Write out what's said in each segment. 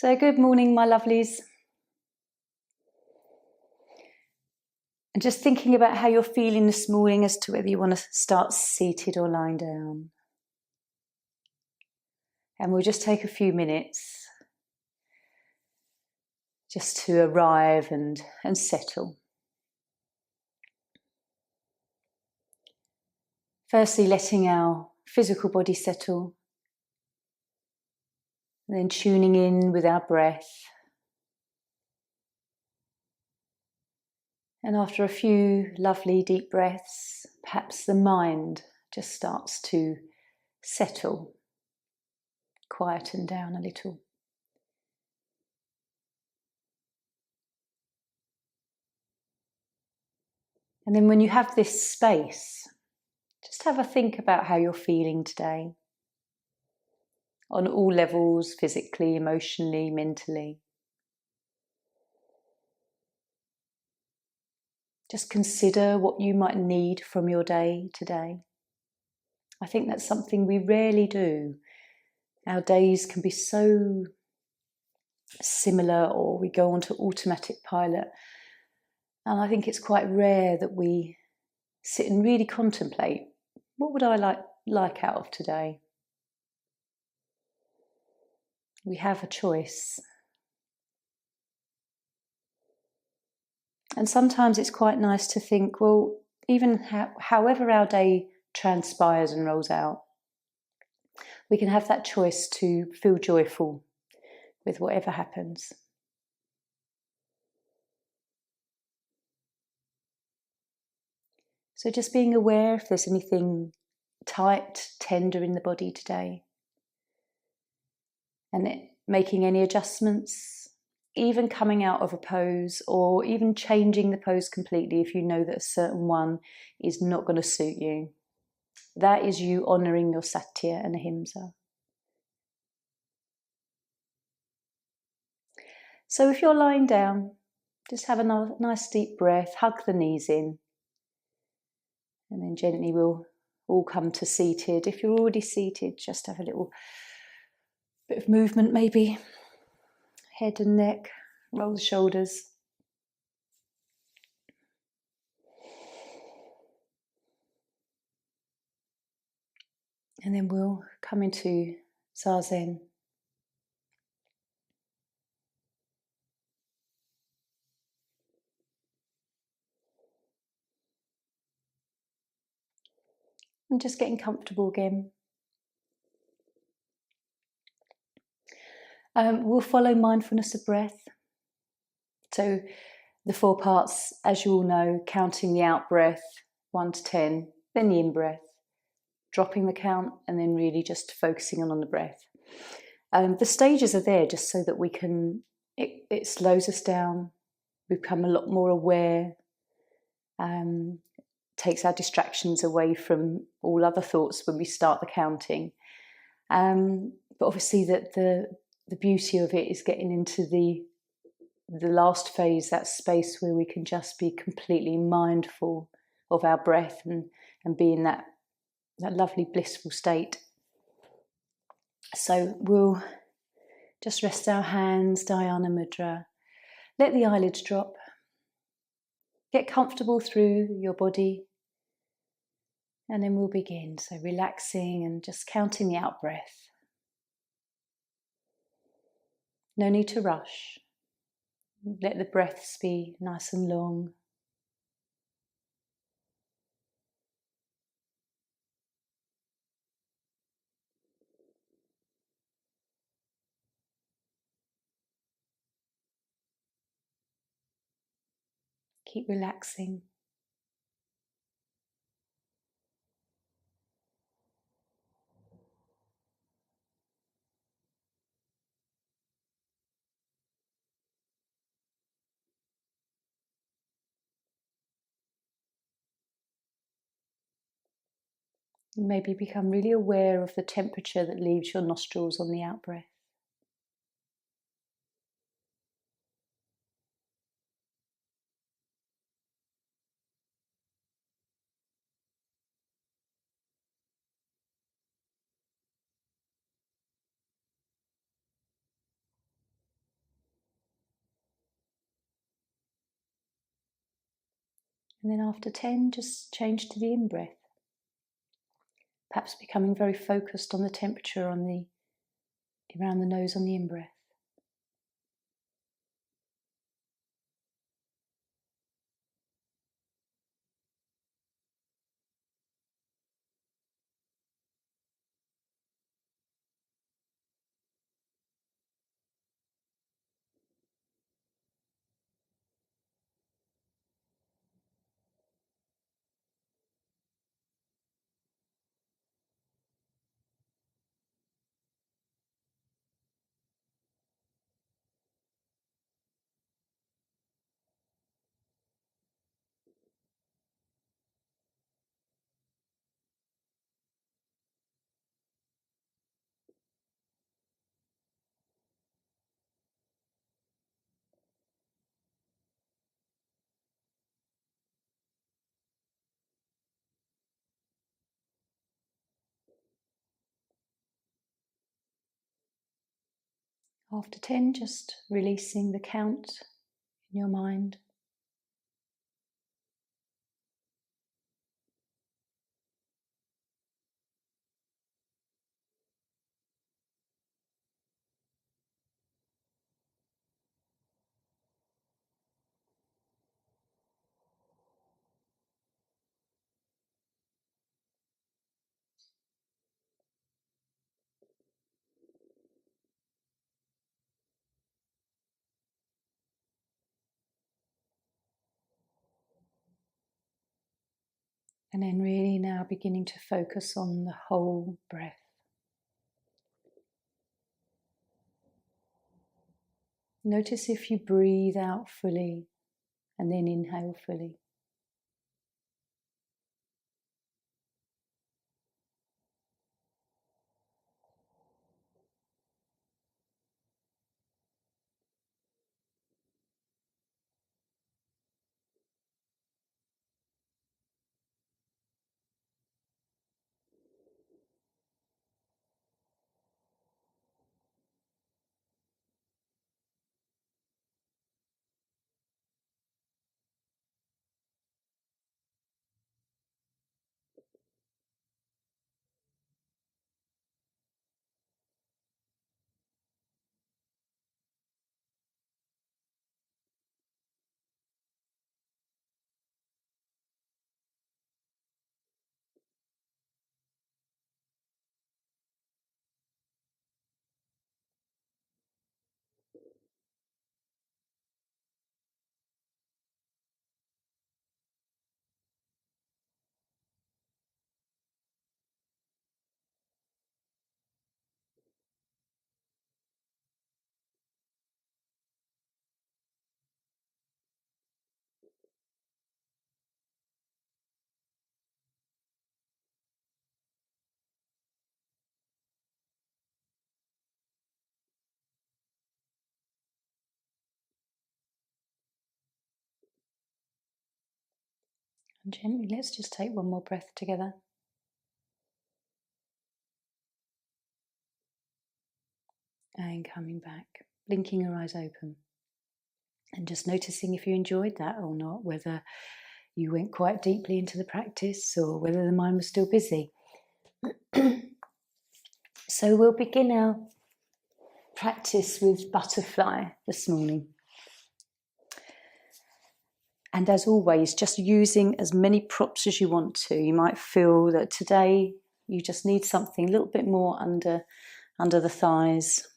So good morning, my lovelies. And just thinking about how you're feeling this morning as to whether you want to start seated or lying down. And we'll just take a few minutes just to arrive and settle. Firstly, letting our physical body settle, and then tuning in with our breath. And after a few lovely deep breaths, perhaps the mind just starts to settle, quieten down a little. And then when you have this space, just have a think about how you're feeling today, on all levels, physically, emotionally, mentally. Just consider what you might need from your day today. I think that's something we rarely do. Our days can be so similar, or we go onto automatic pilot. And I think it's quite rare that we sit and really contemplate, what would I like out of today? We have a choice. And sometimes it's quite nice to think, well, even however our day transpires and rolls out, we can have that choice to feel joyful with whatever happens. So just being aware if there's anything tight, tender in the body today, and making any adjustments, even coming out of a pose or even changing the pose completely if you know that a certain one is not going to suit you. That is you honouring your Satya and Ahimsa. So if you're lying down, just have a nice deep breath, hug the knees in, and then gently we'll all come to seated. If you're already seated, just have a little bit of movement maybe. Head and neck, roll the shoulders. And then we'll come into Zazen. And just getting comfortable again. We'll follow mindfulness of breath. So the 4 parts, as you all know, counting the out breath, 1 to 10, then the in breath, dropping the count, and then really just focusing on the breath. The stages are there just so that we can, it slows us down, we become a lot more aware, takes our distractions away from all other thoughts when we start the counting. But obviously that the beauty of it is getting into the last phase, that space where we can just be completely mindful of our breath and be in that lovely blissful state. So we'll just rest our hands, Dhyana Mudra. Let the eyelids drop. Get comfortable through your body. And then we'll begin. So relaxing and just counting the out breath. No need to rush. Let the breaths be nice and long. Keep relaxing. Maybe become really aware of the temperature that leaves your nostrils on the out breath. And then after 10, just change to the in-breath. Perhaps becoming very focused on the temperature around the nose on the in-breath. After 10, just releasing the count in your mind. And then really now beginning to focus on the whole breath. Notice if you breathe out fully and then inhale fully. And gently, let's just take one more breath together. And coming back, blinking your eyes open. And just noticing if you enjoyed that or not, whether you went quite deeply into the practice or whether the mind was still busy. So we'll begin our practice with butterfly this morning. And as always, just using as many props as you want to. You might feel that today you just need something a little bit more under the thighs.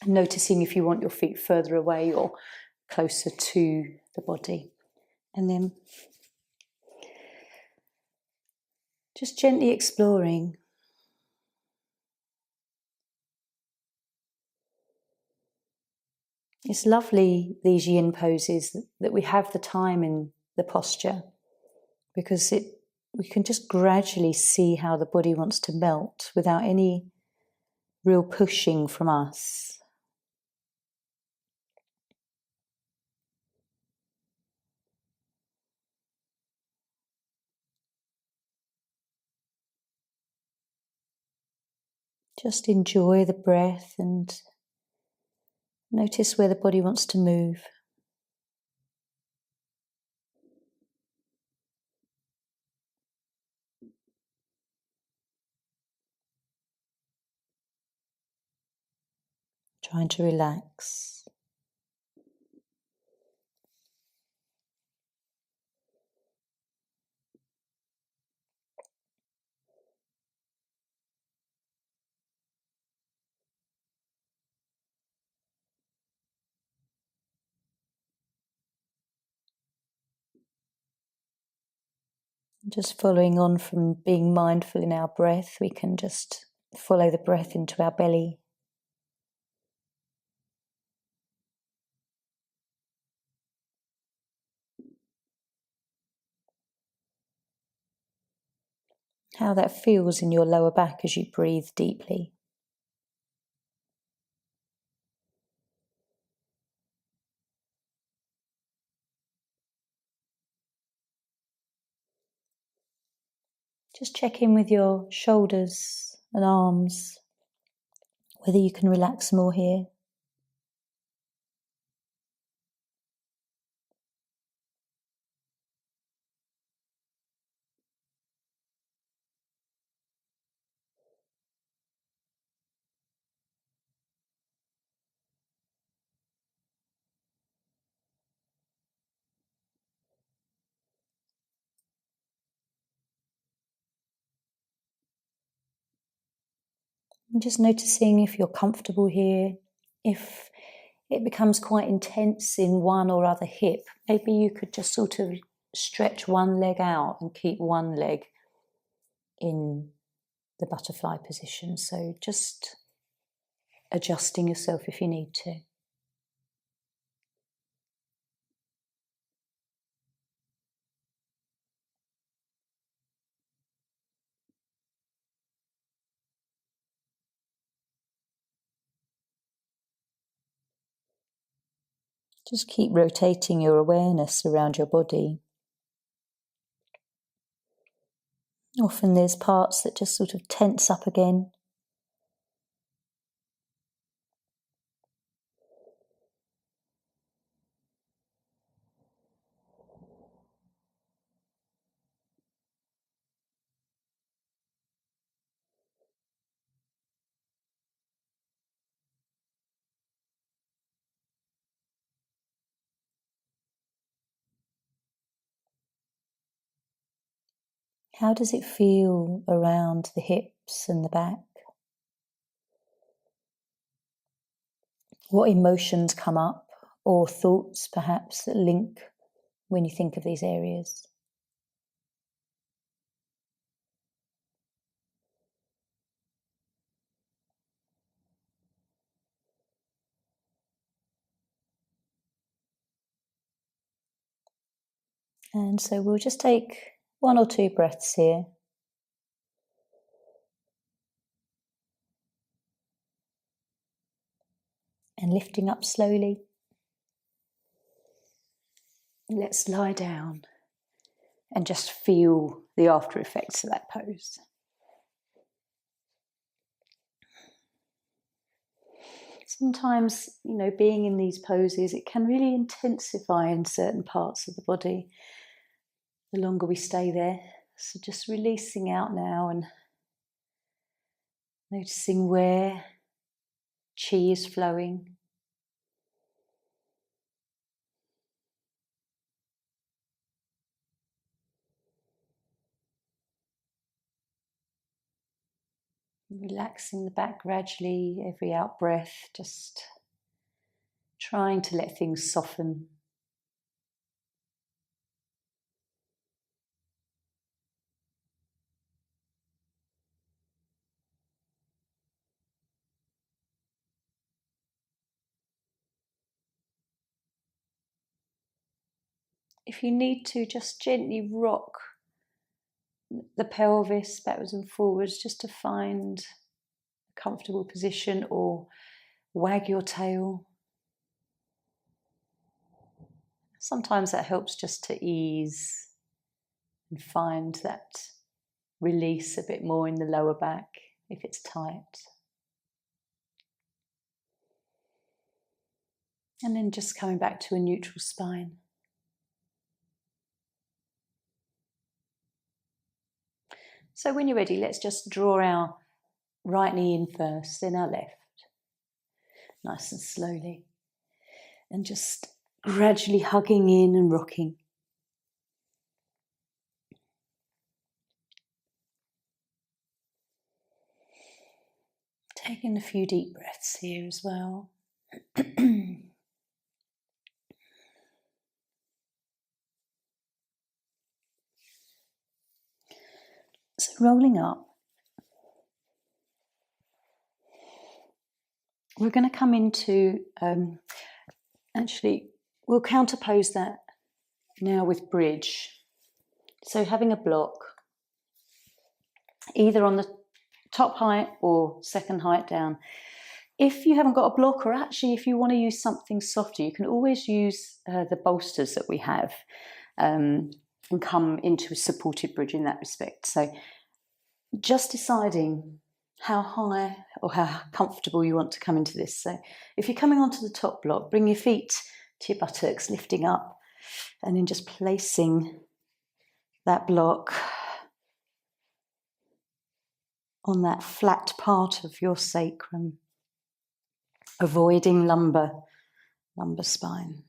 Noticing if you want your feet further away or closer to the body. And then just gently exploring. It's lovely, these yin poses, that we have the time in the posture, because we can just gradually see how the body wants to melt without any real pushing from us. Just enjoy the breath and notice where the body wants to move. trying to relax. Just following on from being mindful in our breath, we can just follow the breath into our belly. How that feels in your lower back as you breathe deeply. Just check in with your shoulders and arms, whether you can relax more here. And just noticing if you're comfortable here, if it becomes quite intense in one or other hip, maybe you could just sort of stretch one leg out and keep one leg in the butterfly position. So just adjusting yourself if you need to. Just keep rotating your awareness around your body. Often there's parts that just sort of tense up again. How does it feel around the hips and the back? What emotions come up, or thoughts perhaps that link when you think of these areas? And so we'll just take 1 or 2 breaths here. And lifting up slowly. Let's lie down and just feel the after effects of that pose. Sometimes, being in these poses, it can really intensify in certain parts of the body the longer we stay there. So just releasing out now and noticing where chi is flowing. Relaxing the back gradually, every out breath, just trying to let things soften. If you need to, just gently rock the pelvis backwards and forwards just to find a comfortable position, or wag your tail. Sometimes that helps just to ease and find that release a bit more in the lower back if it's tight. And then just coming back to a neutral spine. So when you're ready, let's just draw our right knee in first, then our left. nice and slowly. And just gradually hugging in and rocking. Taking a few deep breaths here as well. So rolling up, we're going to come into, actually, we'll counterpose that now with bridge. So having a block, either on the top height or second height down. If you haven't got a block, or actually if you want to use something softer, you can always use the bolsters that we have and come into a supported bridge in that respect. So just deciding how high or how comfortable you want to come into this. So if you're coming onto the top block, bring your feet to your buttocks, lifting up, and then just placing that block on that flat part of your sacrum, avoiding lumbar spine.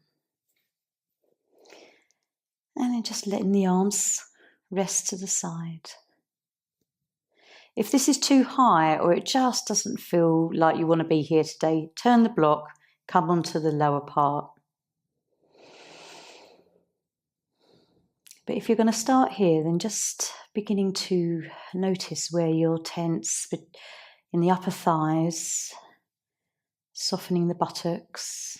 And then just letting the arms rest to the side. If this is too high or it just doesn't feel like you want to be here today, turn the block, come onto the lower part. But if you're going to start here, then just beginning to notice where you're tense in the upper thighs, softening the buttocks.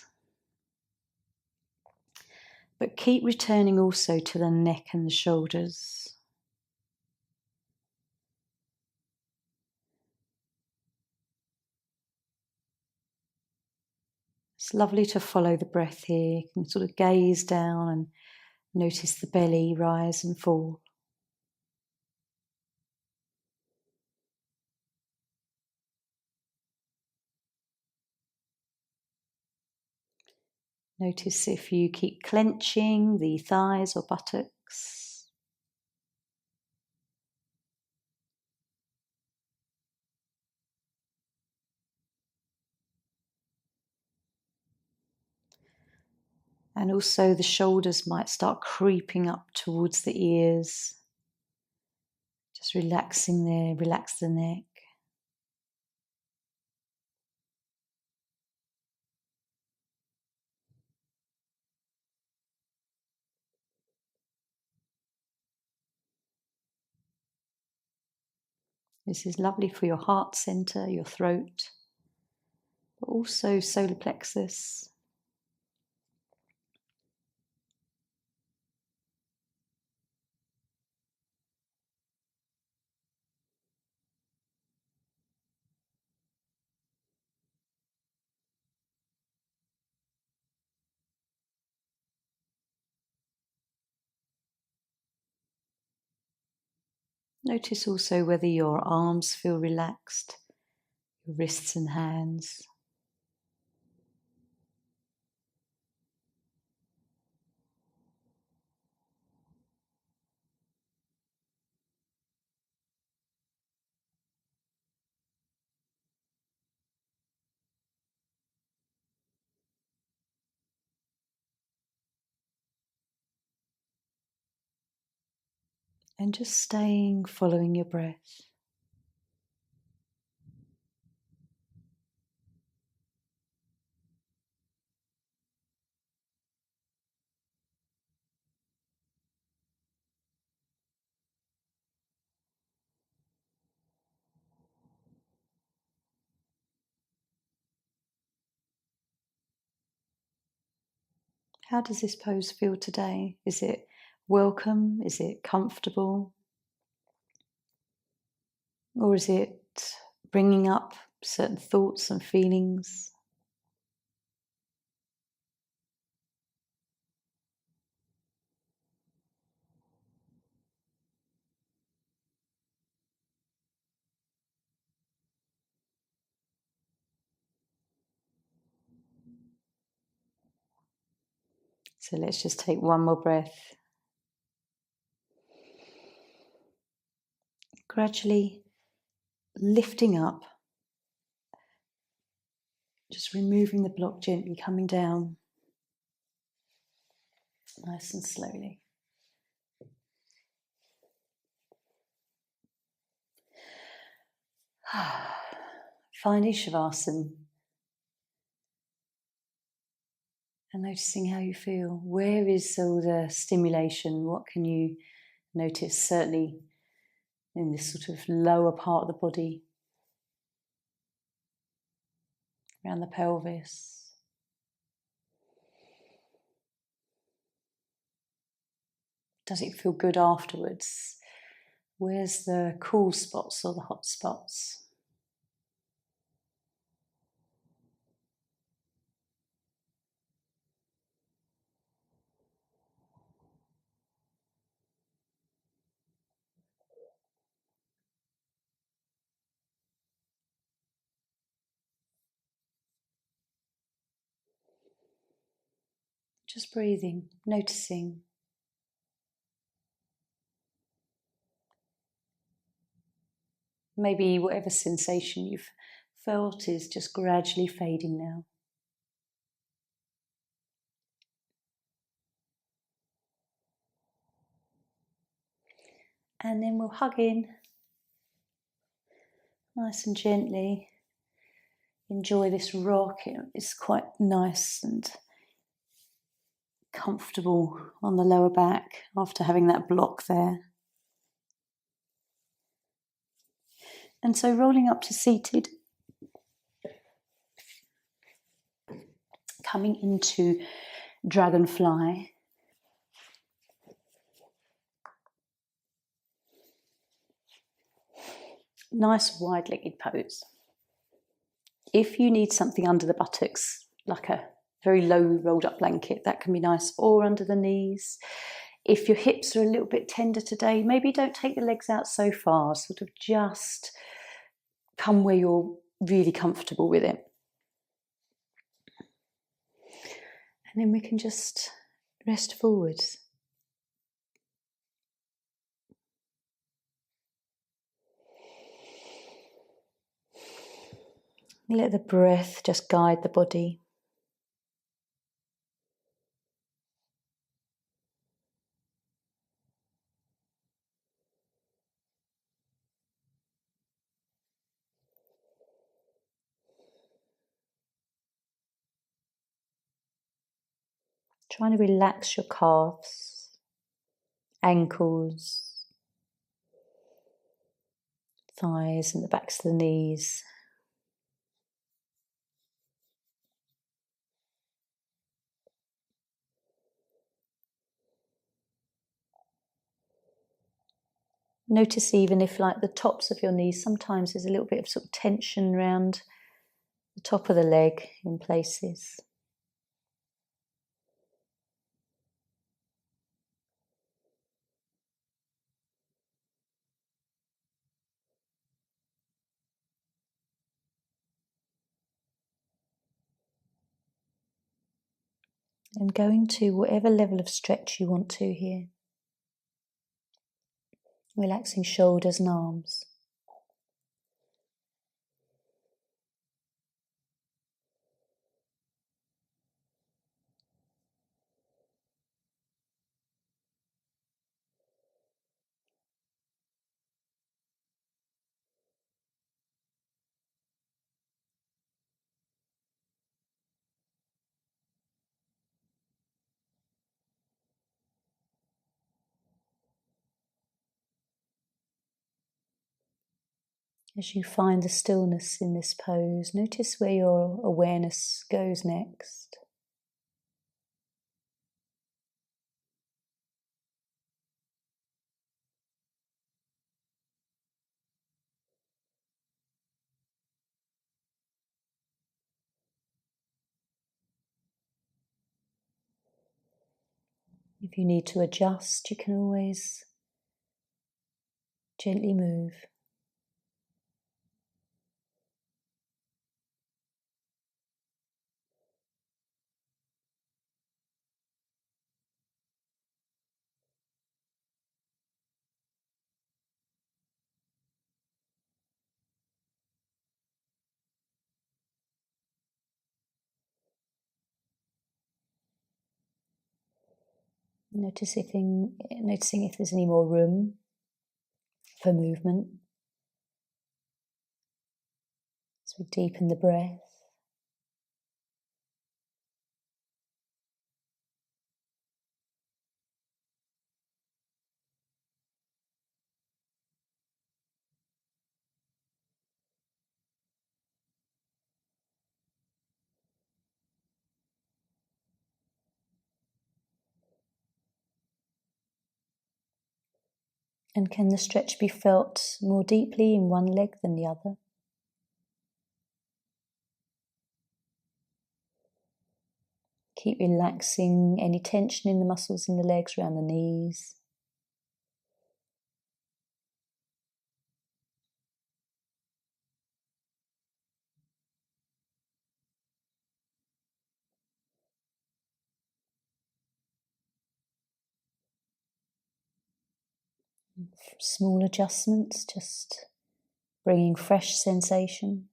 But keep returning also to the neck and the shoulders. It's lovely to follow the breath here. You can sort of gaze down and notice the belly rise and fall. Notice if you keep clenching the thighs or buttocks. And also the shoulders might start creeping up towards the ears. Just relaxing there, relax the neck. This is lovely for your heart center, your throat, but also solar plexus. Notice also whether your arms feel relaxed, your wrists and hands. And just staying, following your breath. How does this pose feel today? Is it welcome? Is it comfortable? Or is it bringing up certain thoughts and feelings? So let's just take one more breath. Gradually lifting up Just removing the block gently, coming down nice and slowly. Finding Shavasana and noticing how you feel. Where is all the stimulation? What can you notice? Certainly in this sort of lower part of the body, around the pelvis. Does it feel good afterwards? Where's the cool spots or the hot spots? Just breathing, noticing. Maybe whatever sensation you've felt is just gradually fading now. And then we'll hug in, nice and gently. Enjoy this rock. It's quite nice and comfortable on the lower back after having that block there. And so rolling up to seated, coming into dragonfly. Nice wide-legged pose. If you need something under the buttocks, like a very low rolled up blanket, that can be nice, or under the knees. If your hips are a little bit tender today, maybe don't take the legs out so far, sort of just come where you're really comfortable with it. And then we can just rest forwards. Let the breath just guide the body. Trying to relax your calves, ankles, thighs and the backs of the knees. Notice even if, like, the tops of your knees, sometimes there's a little bit of sort of tension around the top of the leg in places. And going to whatever level of stretch you want to here. Relaxing shoulders and arms. As you find the stillness in this pose, notice where your awareness goes next. If you need to adjust, you can always gently move. Noticing if there's any more room for movement. As we deepen the breath. And can the stretch be felt more deeply in one leg than the other? Keep relaxing any tension in the muscles in the legs around the knees. Small adjustments, just bringing fresh sensation.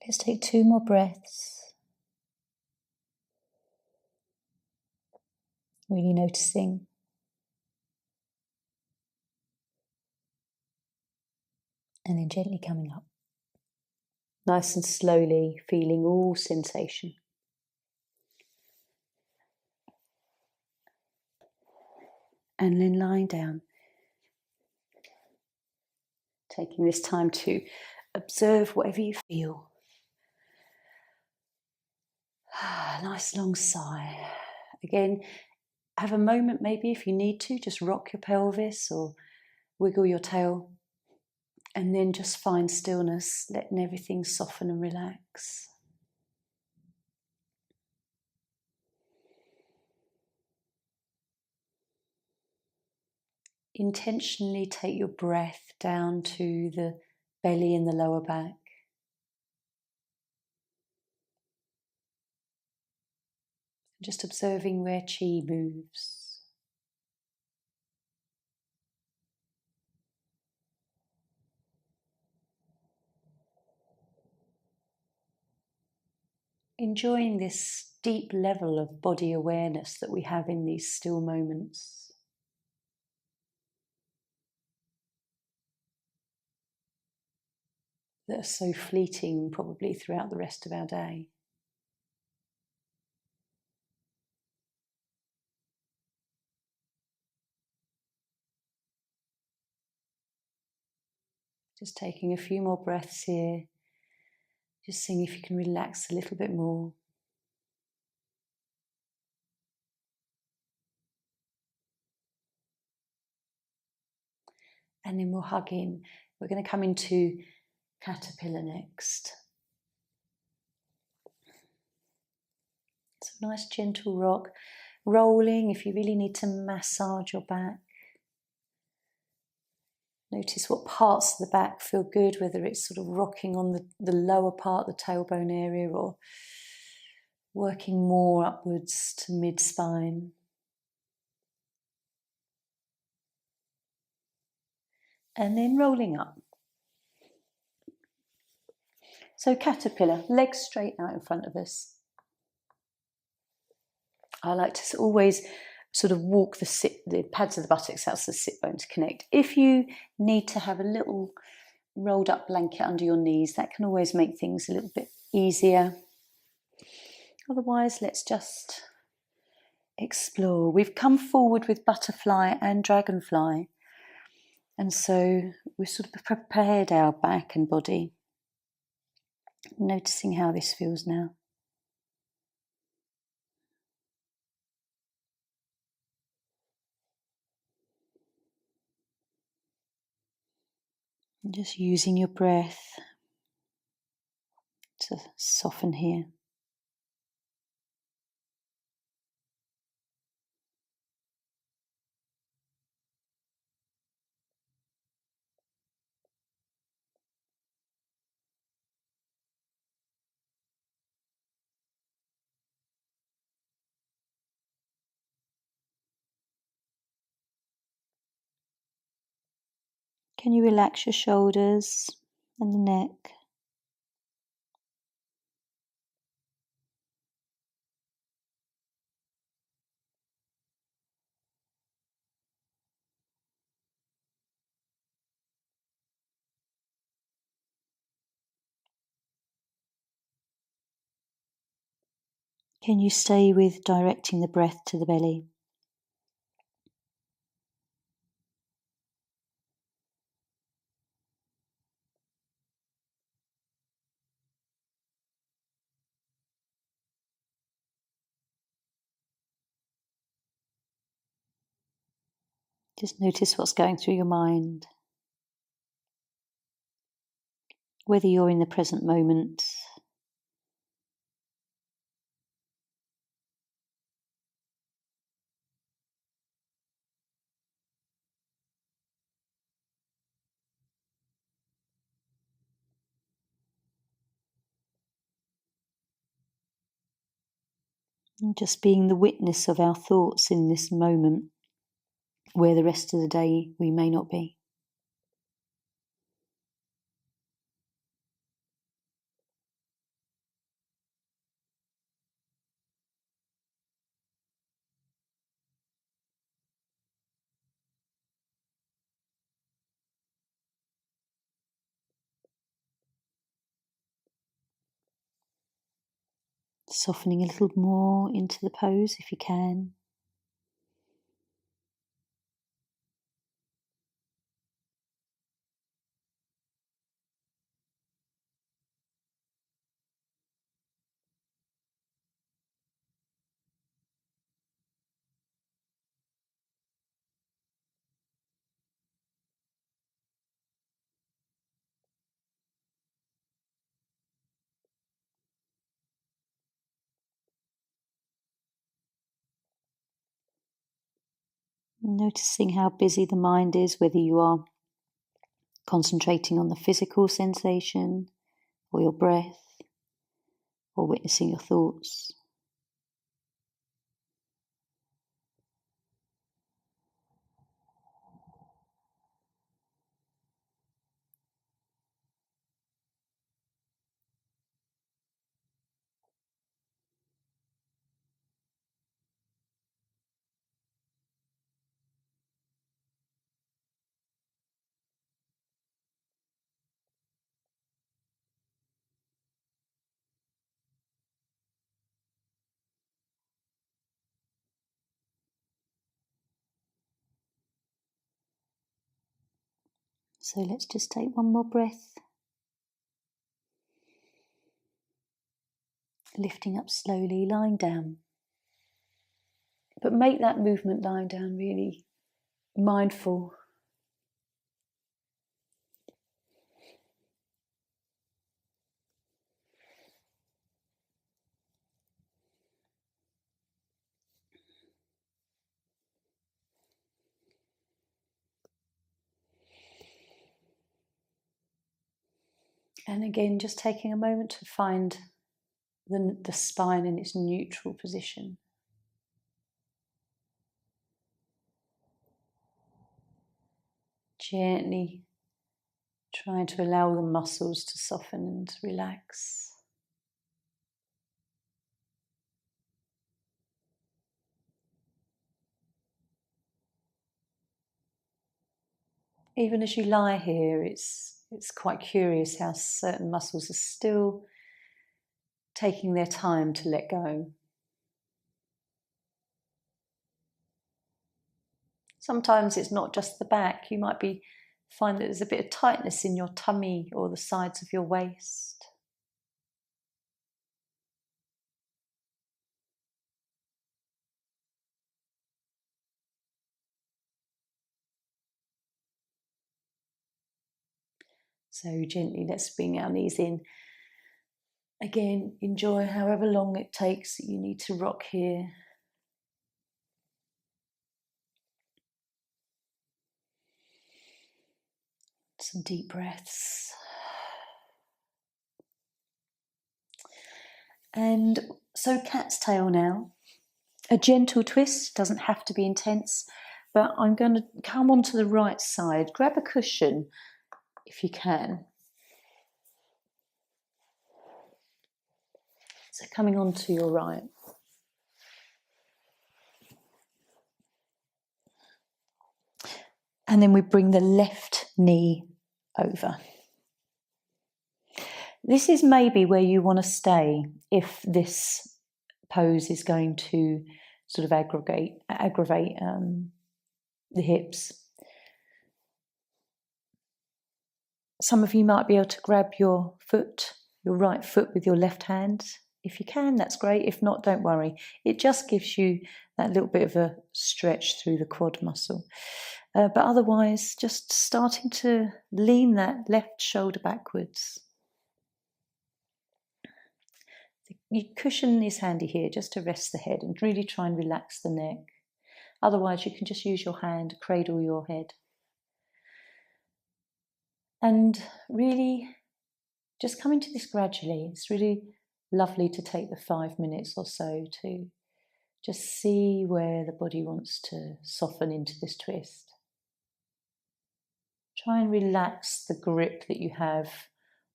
Let's take 2 more breaths. Really noticing. And then gently coming up. Nice and slowly, feeling all sensation. And then lying down. Taking this time to observe whatever you feel. Nice long sigh. Again, have a moment maybe if you need to, just rock your pelvis or wiggle your tail. And then just find stillness, letting everything soften and relax. Intentionally take your breath down to the belly and the lower back. Just observing where chi moves. Enjoying this deep level of body awareness that we have in these still moments. That are so fleeting probably throughout the rest of our day. Just taking a few more breaths here. Just seeing if you can relax a little bit more. And then we'll hug in. We're going to come into caterpillar next. So nice gentle rock. Rolling if you really need to massage your back. Notice what parts of the back feel good, whether it's sort of rocking on the lower part, the tailbone area, or working more upwards to mid-spine. And then rolling up. So caterpillar, legs straight out in front of us. I like to always sort of walk the pads of the buttocks out so the sit bones connect. If you need to have a little rolled up blanket under your knees, that can always make things a little bit easier. Otherwise, let's just explore. We've come forward with butterfly and dragonfly. And so we've sort of prepared our back and body. Noticing how this feels now. And just using your breath to soften here. Can you relax your shoulders and the neck? Can you stay with directing the breath to the belly? Just notice what's going through your mind. Whether you're in the present moment, and just being the witness of our thoughts in this moment, where the rest of the day we may not be. Softening a little more into the pose if you can. Noticing how busy the mind is, whether you are concentrating on the physical sensation or your breath or witnessing your thoughts. So let's just take one more breath. Lifting up slowly, lying down. But make that movement lying down really mindful. And again, just taking a moment to find the spine in its neutral position. Gently trying to allow the muscles to soften and relax. Even as you lie here, it's quite curious how certain muscles are still taking their time to let go. Sometimes it's not just the back. You might find that there's a bit of tightness in your tummy or the sides of your waist. So gently let's bring our knees in. Again, enjoy however long it takes that you need to rock here. Some deep breaths. And so cat's tail now. A gentle twist, doesn't have to be intense. But I'm going to come onto the right side. Grab a cushion if you can. So coming onto your right. And then we bring the left knee over. This is maybe where you want to stay if this pose is going to sort of aggravate the hips. Some of you might be able to grab your right foot with your left hand. If you can, that's great. If not, don't worry. It just gives you that little bit of a stretch through the quad muscle. But otherwise, just starting to lean that left shoulder backwards. The cushion is handy here just to rest the head and really try and relax the neck. Otherwise, you can just use your hand to cradle your head. And really, just coming to this gradually. It's really lovely to take the 5 minutes or so to just see where the body wants to soften into this twist. Try and relax the grip that you have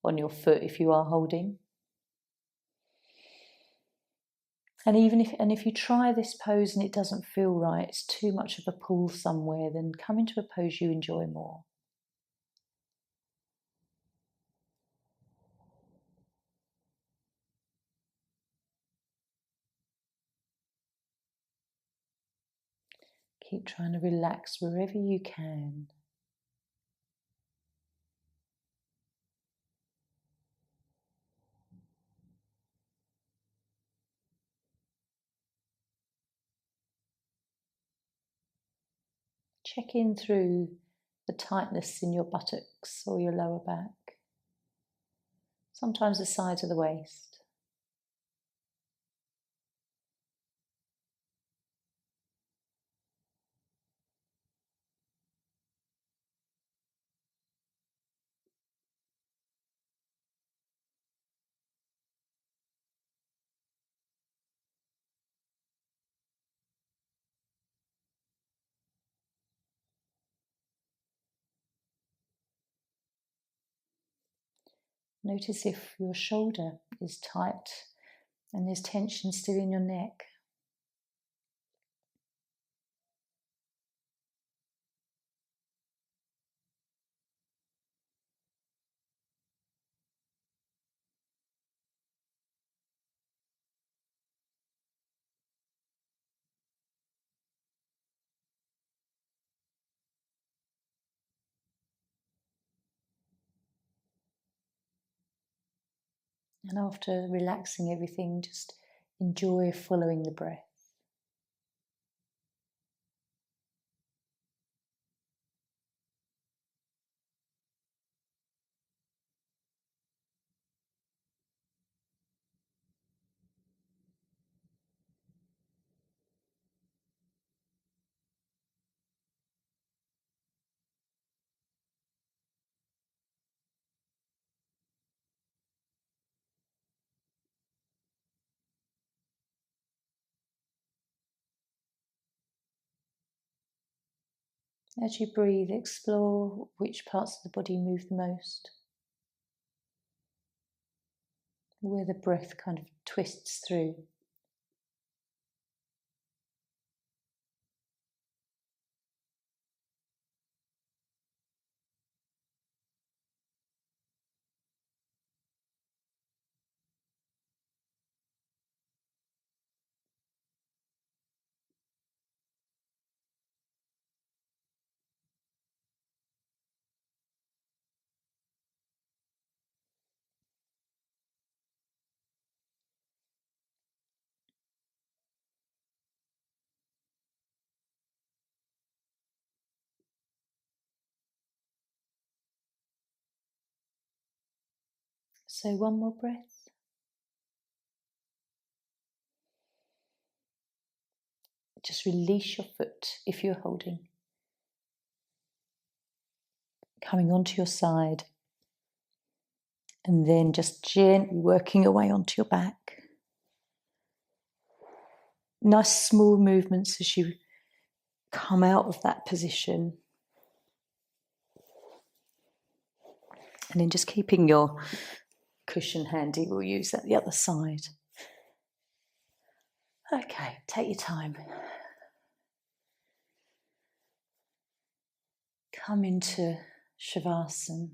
on your foot if you are holding. And if you try this pose and it doesn't feel right, it's too much of a pull somewhere, then come into a pose you enjoy more. Keep trying to relax wherever you can. Check in through the tightness in your buttocks or your lower back. Sometimes the sides of the waist. Notice if your shoulder is tight and there's tension still in your neck. And after relaxing everything, just enjoy following the breath. As you breathe, explore which parts of the body move the most, where the breath kind of twists through. So one more breath. Just release your foot if you're holding. Coming onto your side. And then just gently working your way onto your back. Nice small movements as you come out of that position. And then just keeping your cushion handy, we'll use that the other side. Okay, take your time. Come into Shavasana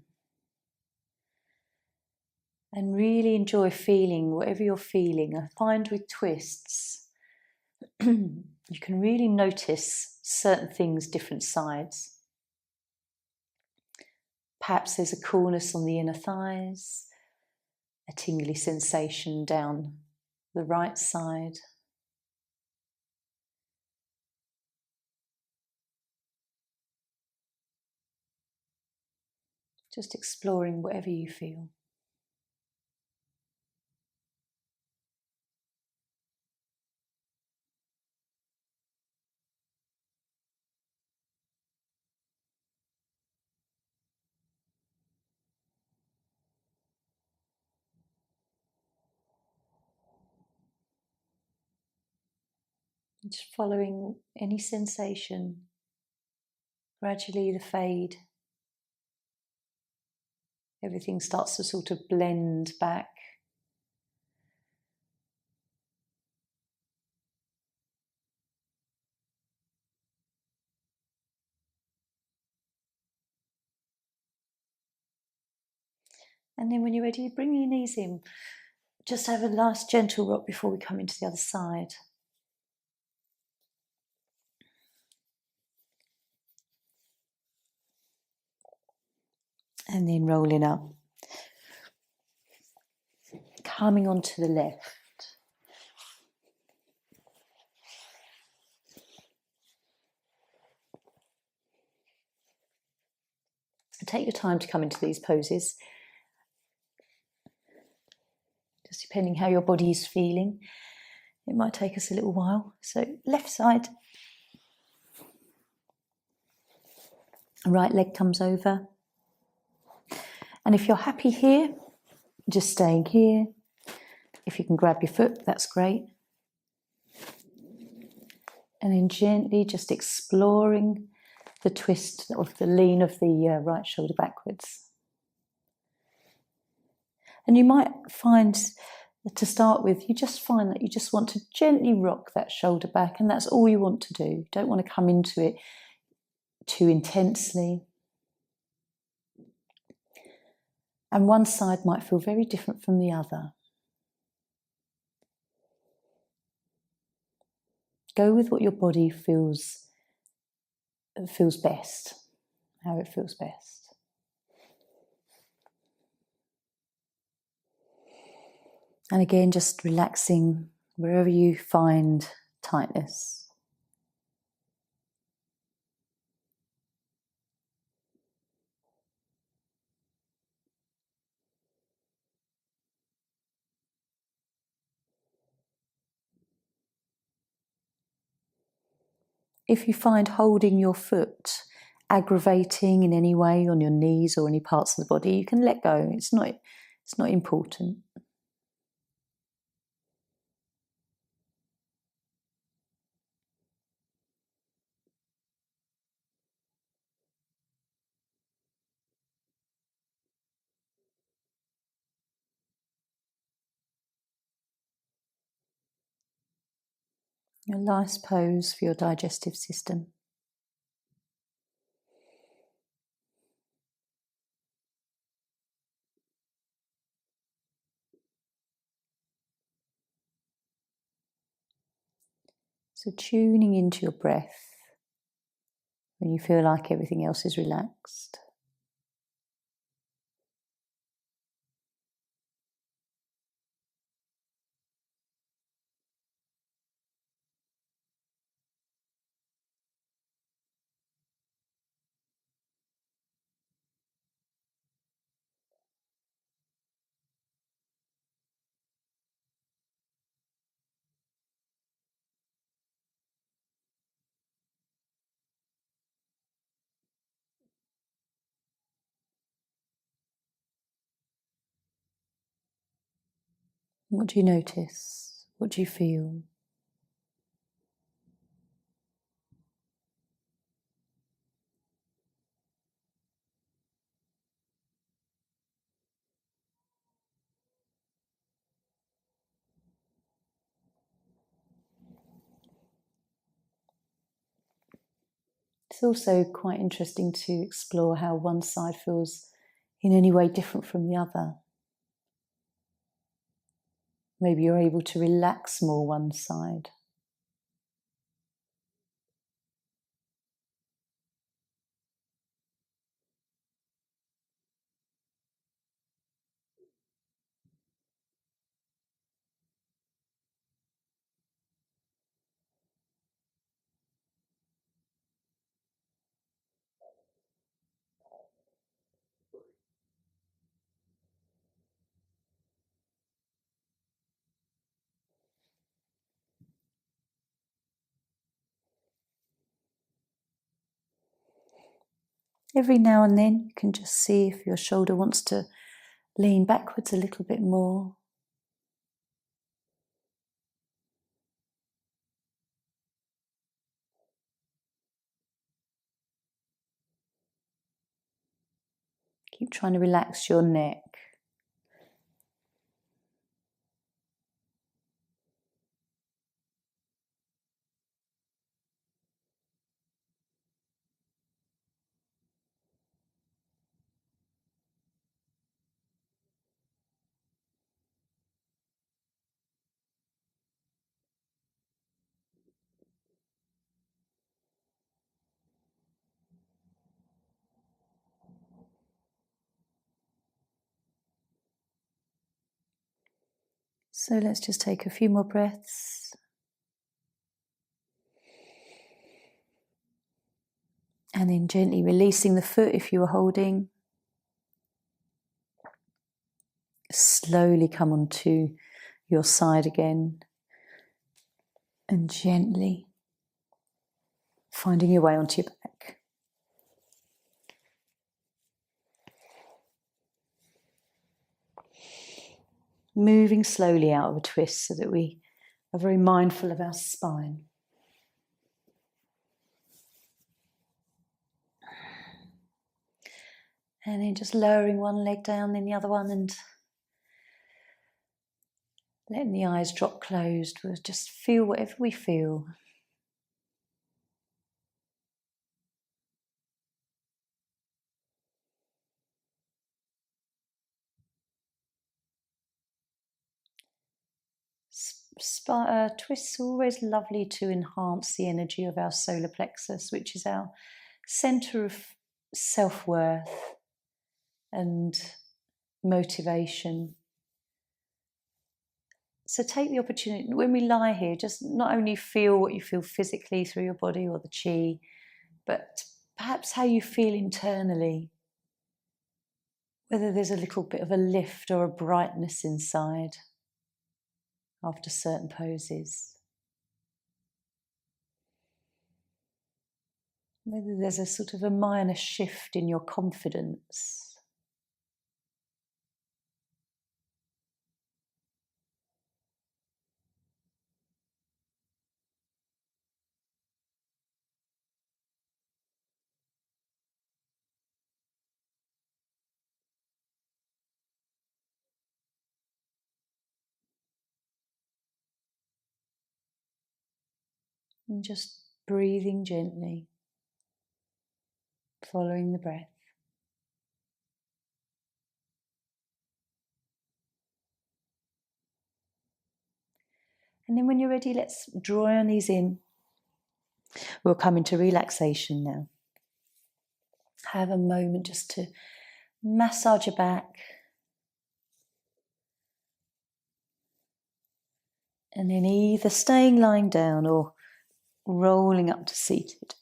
and really enjoy feeling whatever you're feeling. I find with twists, you can really notice certain things, different sides. Perhaps there's a coolness on the inner thighs, a tingly sensation down the right side. Just exploring whatever you feel. Just following any sensation, gradually the fade. Everything starts to sort of blend back. And then when you're ready, bring your knees in. Just have a last gentle rock before we come into the other side. And then rolling up. Coming onto the left. Take your time to come into these poses. Just depending how your body is feeling. It might take us a little while. So left side. Right leg comes over. And if you're happy here, just staying here. If you can grab your foot, that's great. And then gently just exploring the twist of the lean of the right shoulder backwards. And you might find, to start with, you just find that you just want to gently rock that shoulder back, and that's all you want to do. You don't want to come into it too intensely. And one side might feel very different from the other. Go with what your body feels best, how it feels best. And again, just relaxing wherever you find tightness. If you find holding your foot aggravating in any way on your knees or any parts of the body, you can let go. It's not important. A nice pose for your digestive system. So tuning into your breath when you feel like everything else is relaxed. What do you notice? What do you feel? It's also quite interesting to explore how one side feels in any way different from the other. Maybe you're able to relax more one side. Every now and then you can just see if your shoulder wants to lean backwards a little bit more. Keep trying to relax your neck. So let's just take a few more breaths. And then gently releasing the foot if you were holding. Slowly come onto your side again. And gently finding your way onto your back. Moving slowly out of a twist so that we are very mindful of our spine. And then just lowering one leg down, then the other one, and letting the eyes drop closed. We'll just feel whatever we feel. Twists are always lovely to enhance the energy of our solar plexus, which is our centre of self-worth and motivation. So take the opportunity, when we lie here, just not only feel what you feel physically through your body or the chi, but perhaps how you feel internally. Whether there's a little bit of a lift or a brightness inside after certain poses. Whether there's a sort of a minor shift in your confidence. And just breathing gently, following the breath. And then when you're ready, let's draw our knees in. We'll come into relaxation now. Have a moment just to massage your back. And then either staying lying down or rolling up to seated.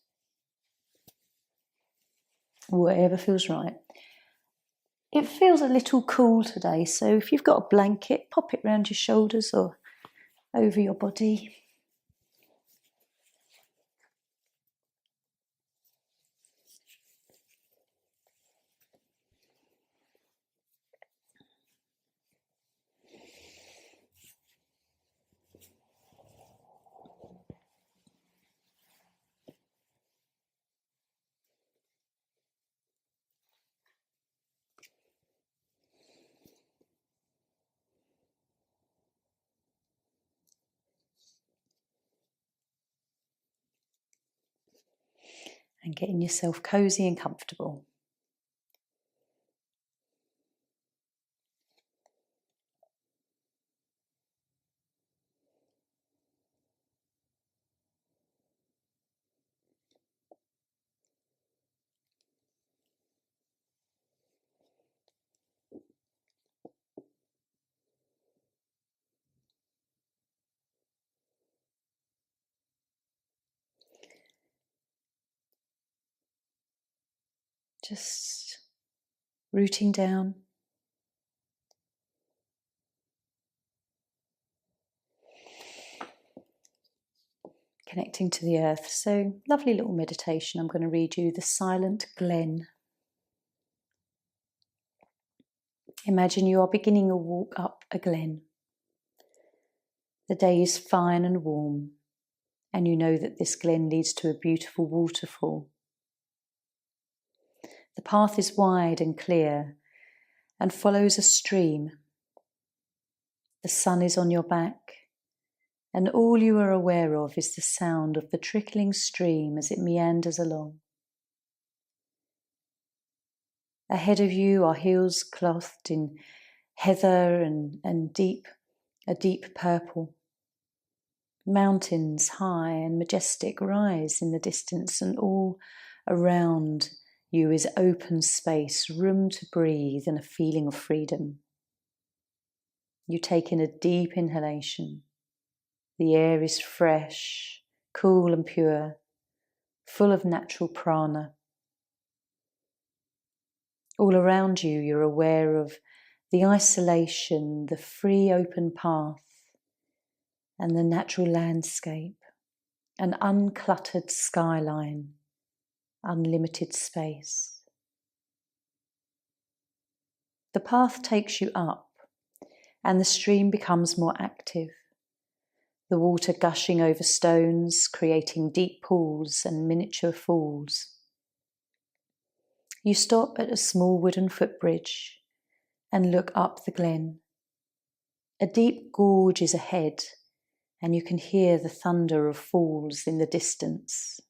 Whatever feels right. It feels a little cool today, so if you've got a blanket, pop it round your shoulders or over your body. and getting yourself cozy and comfortable. Just rooting down, connecting to the earth. So, lovely little meditation. I'm going to read you the Silent Glen. Imagine you are beginning a walk up a glen. The day is fine and warm, and you know that this glen leads to a beautiful waterfall. The path is wide and clear and follows a stream. The sun is on your back, and all you are aware of is the sound of the trickling stream as it meanders along. Ahead of you are hills clothed in heather and a deep purple. Mountains high and majestic rise in the distance, and all around you is open space, room to breathe, and a feeling of freedom. You take in a deep inhalation. The air is fresh, cool and pure, full of natural prana. All around you, you're aware of the isolation, the free open path, and the natural landscape, an uncluttered skyline, unlimited space. The path takes you up, and the stream becomes more active, the water gushing over stones, creating deep pools and miniature falls. You stop at a small wooden footbridge and look up the glen. A deep gorge is ahead, and you can hear the thunder of falls in the distance.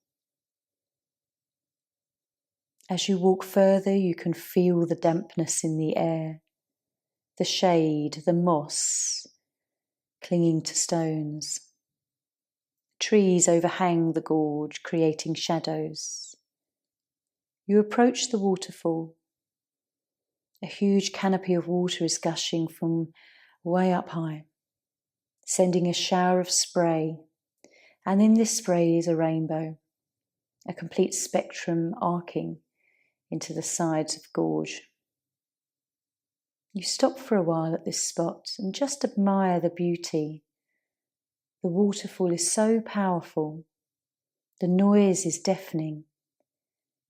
As you walk further, you can feel the dampness in the air, the shade, the moss clinging to stones. Trees overhang the gorge, creating shadows. You approach the waterfall. A huge canopy of water is gushing from way up high, sending a shower of spray, and in this spray is a rainbow, a complete spectrum arcing into the sides of the gorge. You stop for a while at this spot and just admire the beauty. The waterfall is so powerful. The noise is deafening.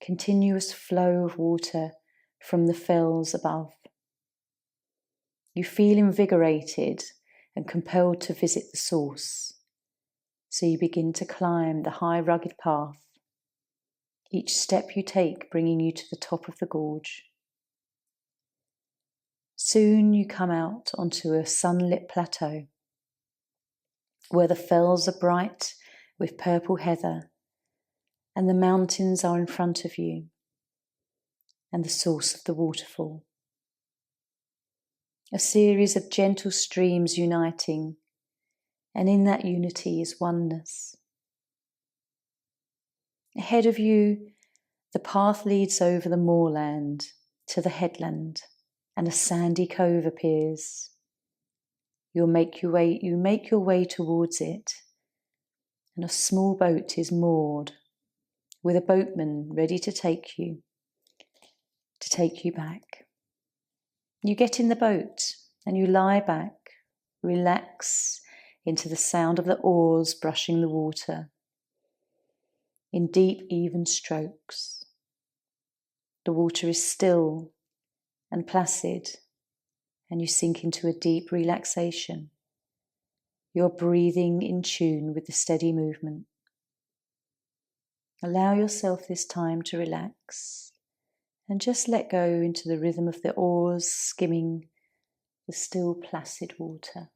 Continuous flow of water from the fells above. You feel invigorated and compelled to visit the source. So you begin to climb the high rugged path, each step you take bringing you to the top of the gorge. Soon you come out onto a sunlit plateau where the fells are bright with purple heather and the mountains are in front of you and the source of the waterfall. A series of gentle streams uniting, and in that unity is oneness. Ahead of you, the path leads over the moorland to the headland, and a sandy cove appears. You make your way towards it, and a small boat is moored with a boatman ready to take you back. You get in the boat and you lie back, relax into the sound of the oars brushing the water in deep, even strokes. The water is still and placid, and you sink into a deep relaxation. You're breathing in tune with the steady movement. Allow yourself this time to relax and just let go into the rhythm of the oars skimming the still placid water.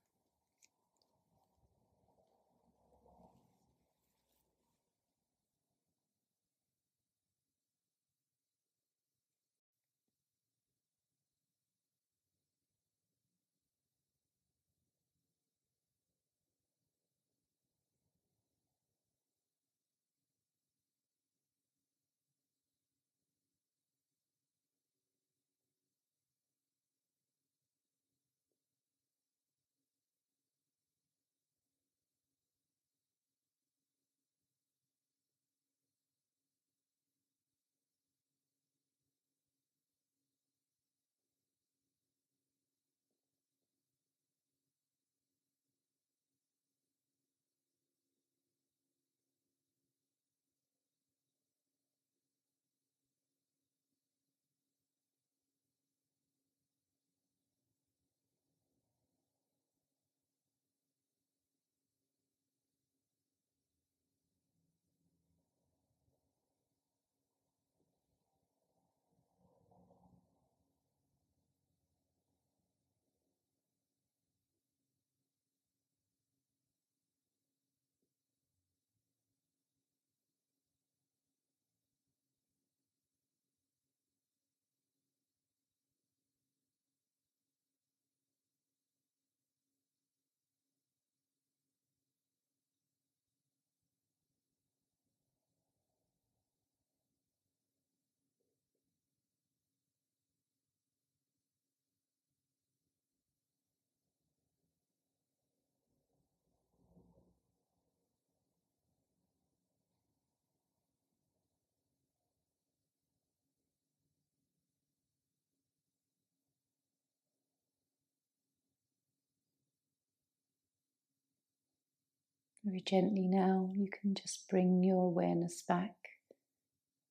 Very gently now, you can just bring your awareness back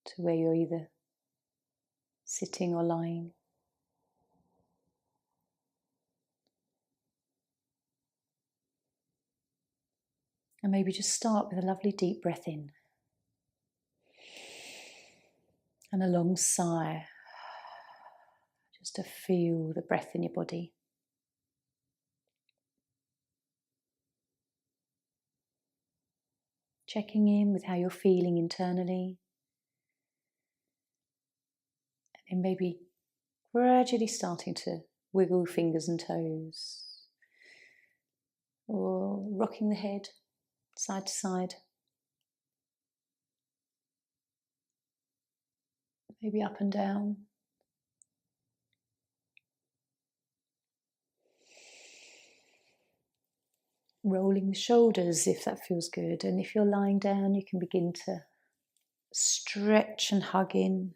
to where you're either sitting or lying. And maybe just start with a lovely deep breath in and a long sigh, just to feel the breath in your body. Checking in with how you're feeling internally. And maybe gradually starting to wiggle fingers and toes, or rocking the head side to side, maybe up and down. Rolling the shoulders if that feels good, and if you're lying down you can begin to stretch and hug in.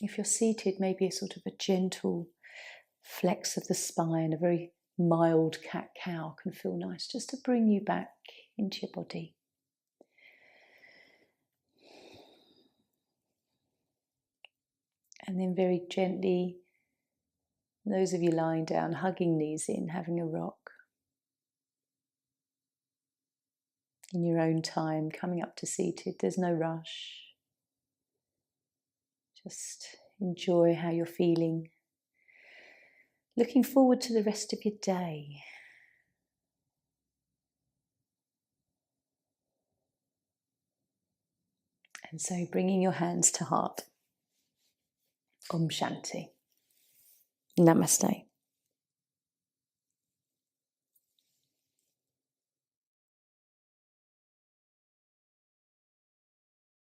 If you're seated, maybe a sort of a gentle flex of the spine, a very mild cat-cow can feel nice, just to bring you back into your body. And then very gently, those of you lying down, hugging knees in, having a rock. In your own time, coming up to seated, there's no rush. Just enjoy how you're feeling. Looking forward to the rest of your day. And so bringing your hands to heart. Om Shanti. Namaste.